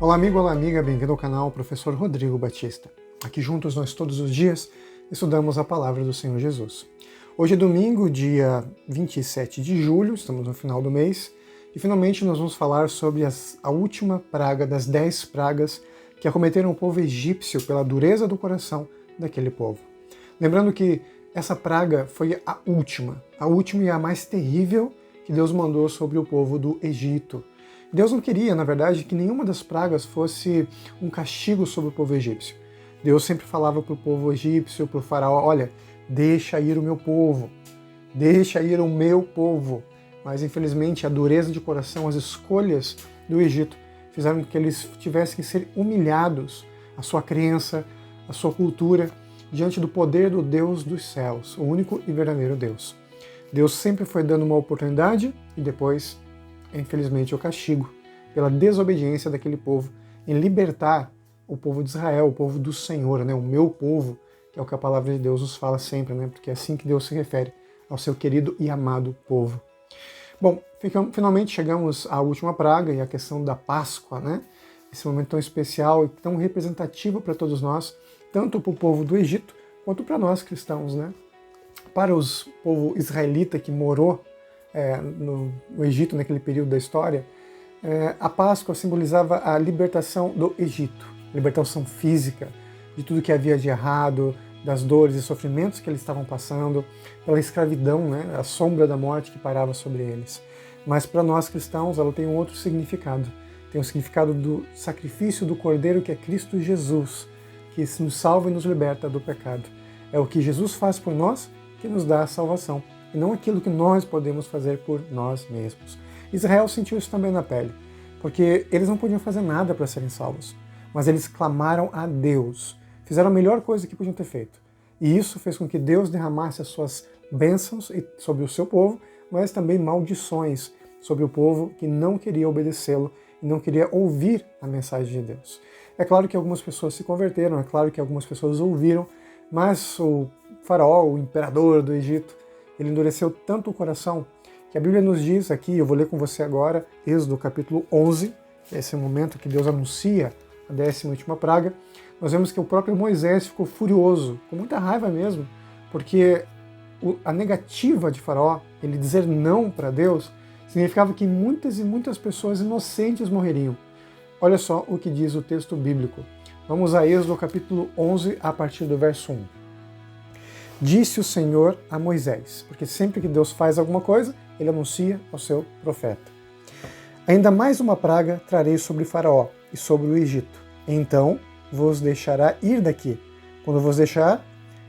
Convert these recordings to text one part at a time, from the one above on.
Olá amigo, olá amiga, bem-vindo ao canal Professor Rodrigo Batista. Aqui juntos nós todos os dias estudamos a palavra do Senhor Jesus. Hoje é domingo, dia 27 de julho, estamos no final do mês, e finalmente nós vamos falar sobre a última praga das 10 pragas que acometeram o povo egípcio pela dureza do coração daquele povo. Lembrando que essa praga foi a última e a mais terrível que Deus mandou sobre o povo do Egito. Deus não queria, na verdade, que nenhuma das pragas fosse um castigo sobre o povo egípcio. Deus sempre falava para o povo egípcio, para o faraó, olha, deixa ir o meu povo, deixa ir o meu povo. Mas infelizmente a dureza de coração, as escolhas do Egito fizeram com que eles tivessem que ser humilhados, a sua crença, a sua cultura, diante do poder do Deus dos céus, o único e verdadeiro Deus. Deus sempre foi dando uma oportunidade e depois, infelizmente, o castigo pela desobediência daquele povo em libertar o povo de Israel, o povo do Senhor, né? O meu povo, que é o que a palavra de Deus nos fala sempre, né? Porque é assim que Deus se refere ao seu querido e amado povo. Bom, finalmente chegamos à última praga e à questão da Páscoa, né? Esse momento tão especial e tão representativo para todos nós, tanto para o povo do Egito quanto para nós cristãos, né? Para o povo israelita que morou no Egito naquele período da história, a Páscoa simbolizava a libertação do Egito, libertação física de tudo que havia de errado, das dores e sofrimentos que eles estavam passando, pela escravidão, né, a sombra da morte que pairava sobre eles. Mas para nós cristãos ela tem um outro significado, tem o significado do sacrifício do Cordeiro que é Cristo Jesus, que nos salva e nos liberta do pecado. É o que Jesus faz por nós que nos dá a salvação, e não aquilo que nós podemos fazer por nós mesmos. Israel sentiu isso também na pele, porque eles não podiam fazer nada para serem salvos, mas eles clamaram a Deus, fizeram a melhor coisa que podiam ter feito. E isso fez com que Deus derramasse as suas bênçãos sobre o seu povo, mas também maldições sobre o povo que não queria obedecê-lo e não queria ouvir a mensagem de Deus. É claro que algumas pessoas se converteram, é claro que algumas pessoas ouviram, mas o faraó, o imperador do Egito, ele endureceu tanto o coração que a Bíblia nos diz aqui, eu vou ler com você agora, Êxodo capítulo 11, que é esse momento que Deus anuncia a 10ª praga. Nós vemos que o próprio Moisés ficou furioso, com muita raiva mesmo, porque a negativa de Faraó, ele dizer não para Deus, significava que muitas e muitas pessoas inocentes morreriam. Olha só o que diz o texto bíblico. Vamos a Êxodo capítulo 11, a partir do verso 1. Disse o Senhor a Moisés, porque sempre que Deus faz alguma coisa, ele anuncia ao seu profeta. Ainda mais uma praga trarei sobre Faraó e sobre o Egito. Então vos deixará ir daqui. Quando vos deixar,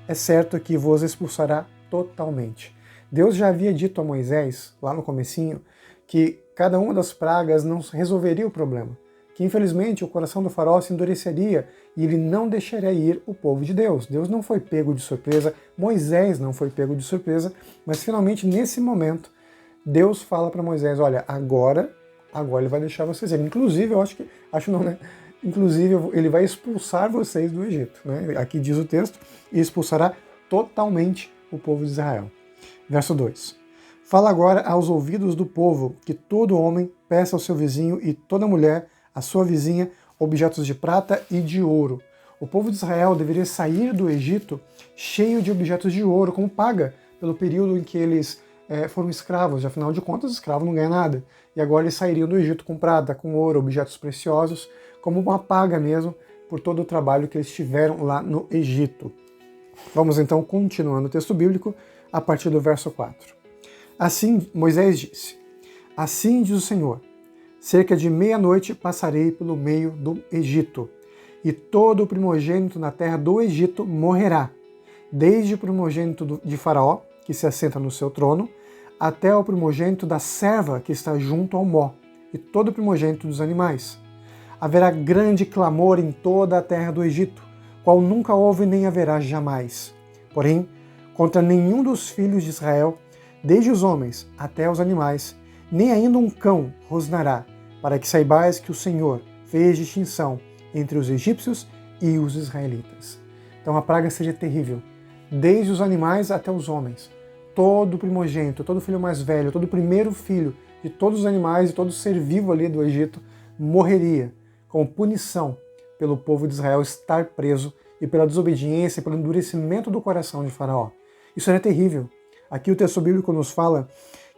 é certo que vos expulsará totalmente. Deus já havia dito a Moisés, lá no comecinho, que cada uma das pragas não resolveria o problema, que infelizmente o coração do faraó se endureceria e ele não deixaria ir o povo de Deus. Deus não foi pego de surpresa, Moisés não foi pego de surpresa, mas finalmente nesse momento Deus fala para Moisés, olha, agora ele vai deixar vocês ir. Inclusive, inclusive ele vai expulsar vocês do Egito, né? Aqui diz o texto, e expulsará totalmente o povo de Israel. Verso 2. Fala agora aos ouvidos do povo que todo homem peça ao seu vizinho e toda mulher a sua vizinha objetos de prata e de ouro. O povo de Israel deveria sair do Egito cheio de objetos de ouro, como paga pelo período em que eles foram escravos. Afinal de contas, escravo não ganha nada. E agora eles sairiam do Egito com prata, com ouro, objetos preciosos, como uma paga mesmo por todo o trabalho que eles tiveram lá no Egito. Vamos então continuando o texto bíblico a partir do verso 4. Assim Moisés disse, assim diz o Senhor, cerca de meia-noite passarei pelo meio do Egito, e todo o primogênito na terra do Egito morrerá, desde o primogênito de Faraó, que se assenta no seu trono, até o primogênito da serva que está junto ao mó, e todo o primogênito dos animais. Haverá grande clamor em toda a terra do Egito, qual nunca houve nem haverá jamais. Porém, contra nenhum dos filhos de Israel, desde os homens até os animais, nem ainda um cão rosnará, para que saibais que o Senhor fez distinção entre os egípcios e os israelitas. Então a praga seria terrível, desde os animais até os homens. Todo primogênito, todo filho mais velho, todo primeiro filho de todos os animais e todo ser vivo ali do Egito morreria, como punição pelo povo de Israel estar preso e pela desobediência e pelo endurecimento do coração de Faraó. Isso era terrível. Aqui o texto bíblico nos fala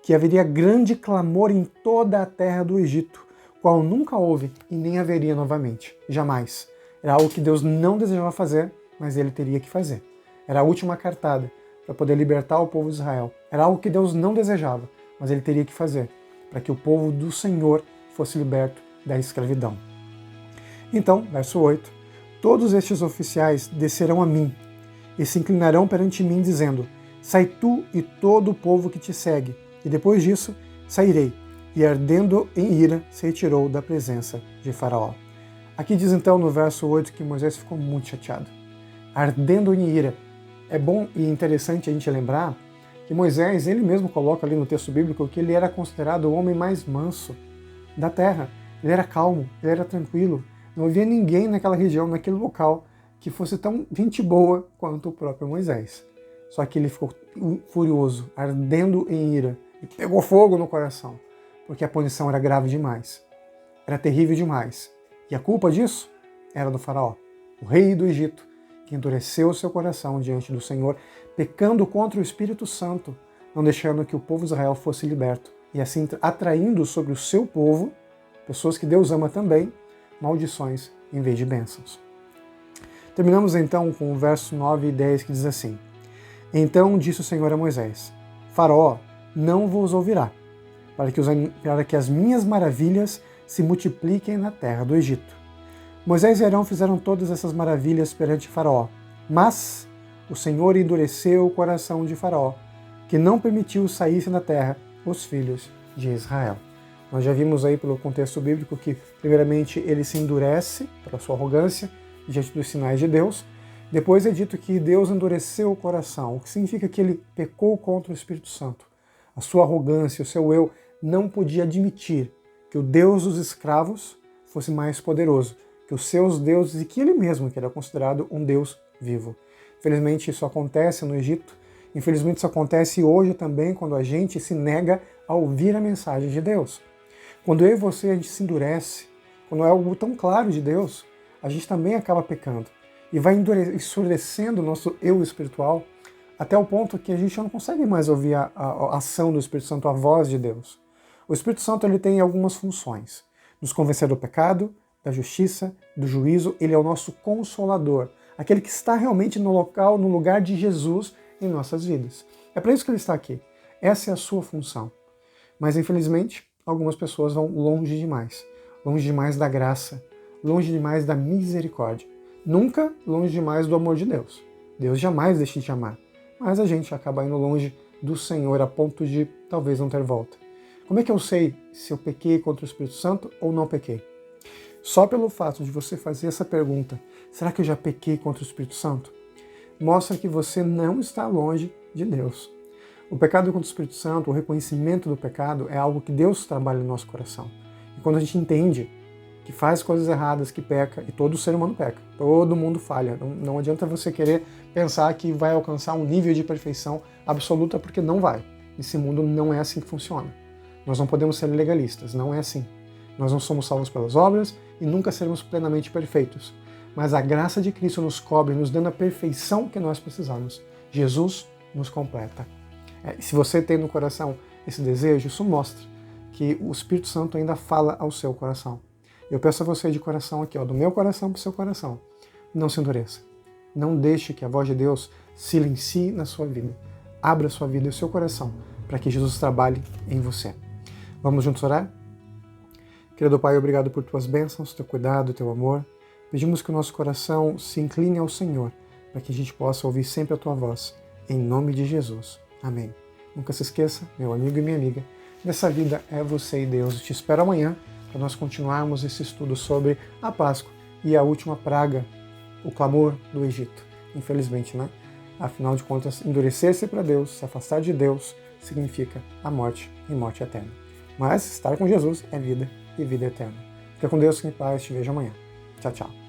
que haveria grande clamor em toda a terra do Egito, qual nunca houve e nem haveria novamente, jamais. Era algo que Deus não desejava fazer, mas ele teria que fazer. Era a última cartada para poder libertar o povo de Israel. Era algo que Deus não desejava, mas ele teria que fazer, para que o povo do Senhor fosse liberto da escravidão. Então, verso 8, todos estes oficiais descerão a mim e se inclinarão perante mim, dizendo, sai tu e todo o povo que te segue, e depois disso sairei. E ardendo em ira, se retirou da presença de Faraó. Aqui diz então no verso 8 que Moisés ficou muito chateado. Ardendo em ira. É bom e interessante a gente lembrar que Moisés, ele mesmo coloca ali no texto bíblico que ele era considerado o homem mais manso da terra. Ele era calmo, ele era tranquilo. Não havia ninguém naquela região, naquele local, que fosse tão gente boa quanto o próprio Moisés. Só que ele ficou furioso, ardendo em ira, e pegou fogo no coração, porque a punição era grave demais, era terrível demais. E a culpa disso era do faraó, o rei do Egito, que endureceu o seu coração diante do Senhor, pecando contra o Espírito Santo, não deixando que o povo de Israel fosse liberto, e assim atraindo sobre o seu povo, pessoas que Deus ama também, maldições em vez de bênçãos. Terminamos então com o verso 9 e 10 que diz assim, então disse o Senhor a Moisés, Faraó não vos ouvirá, para que as minhas maravilhas se multipliquem na terra do Egito. Moisés e Arão fizeram todas essas maravilhas perante Faraó, mas o Senhor endureceu o coração de Faraó, que não permitiu saíssem da terra os filhos de Israel. Nós já vimos aí pelo contexto bíblico que, primeiramente, ele se endurece pela sua arrogância diante dos sinais de Deus. Depois é dito que Deus endureceu o coração, o que significa que ele pecou contra o Espírito Santo. A sua arrogância, o seu eu, não podia admitir que o Deus dos escravos fosse mais poderoso que os seus deuses e que ele mesmo, que era considerado um Deus vivo. Infelizmente isso acontece no Egito, infelizmente isso acontece hoje também quando a gente se nega a ouvir a mensagem de Deus. Quando eu e você a gente se endurece, quando é algo tão claro de Deus, a gente também acaba pecando e vai endurecendo o nosso eu espiritual até o ponto que a gente não consegue mais ouvir a ação do Espírito Santo, a voz de Deus. O Espírito Santo ele tem algumas funções. Nos convencer do pecado, da justiça, do juízo. Ele é o nosso consolador. Aquele que está realmente no lugar de Jesus em nossas vidas. É para isso que ele está aqui. Essa é a sua função. Mas, infelizmente, algumas pessoas vão longe demais da graça, longe demais da misericórdia. Nunca longe demais do amor de Deus. Deus jamais deixa de amar. Mas a gente acaba indo longe do Senhor a ponto de talvez não ter volta. Como é que eu sei se eu pequei contra o Espírito Santo ou não pequei? Só pelo fato de você fazer essa pergunta, será que eu já pequei contra o Espírito Santo? Mostra que você não está longe de Deus. O pecado contra o Espírito Santo, o reconhecimento do pecado, é algo que Deus trabalha no nosso coração. E quando a gente entende que faz coisas erradas, que peca, e todo ser humano peca, todo mundo falha. Não adianta você querer pensar que vai alcançar um nível de perfeição absoluta, porque não vai. Esse mundo não é assim que funciona. Nós não podemos ser legalistas, não é assim. Nós não somos salvos pelas obras e nunca seremos plenamente perfeitos. Mas a graça de Cristo nos cobre, nos dando a perfeição que nós precisamos. Jesus nos completa. Se você tem no coração esse desejo, isso mostra que o Espírito Santo ainda fala ao seu coração. Eu peço a você de coração aqui, do meu coração para o seu coração, não se endureça. Não deixe que a voz de Deus silencie na sua vida. Abra a sua vida e o seu coração para que Jesus trabalhe em você. Vamos juntos orar? Querido Pai, obrigado por tuas bênçãos, teu cuidado, teu amor. Pedimos que o nosso coração se incline ao Senhor, para que a gente possa ouvir sempre a tua voz. Em nome de Jesus. Amém. Nunca se esqueça, meu amigo e minha amiga, nessa vida é você e Deus. Eu te espero amanhã para nós continuarmos esse estudo sobre a Páscoa e a última praga, o clamor do Egito. Infelizmente, né? Afinal de contas, endurecer-se para Deus, se afastar de Deus, significa a morte e morte eterna. Mas estar com Jesus é vida e vida eterna. Fica com Deus, que em paz, te vejo amanhã. Tchau, tchau.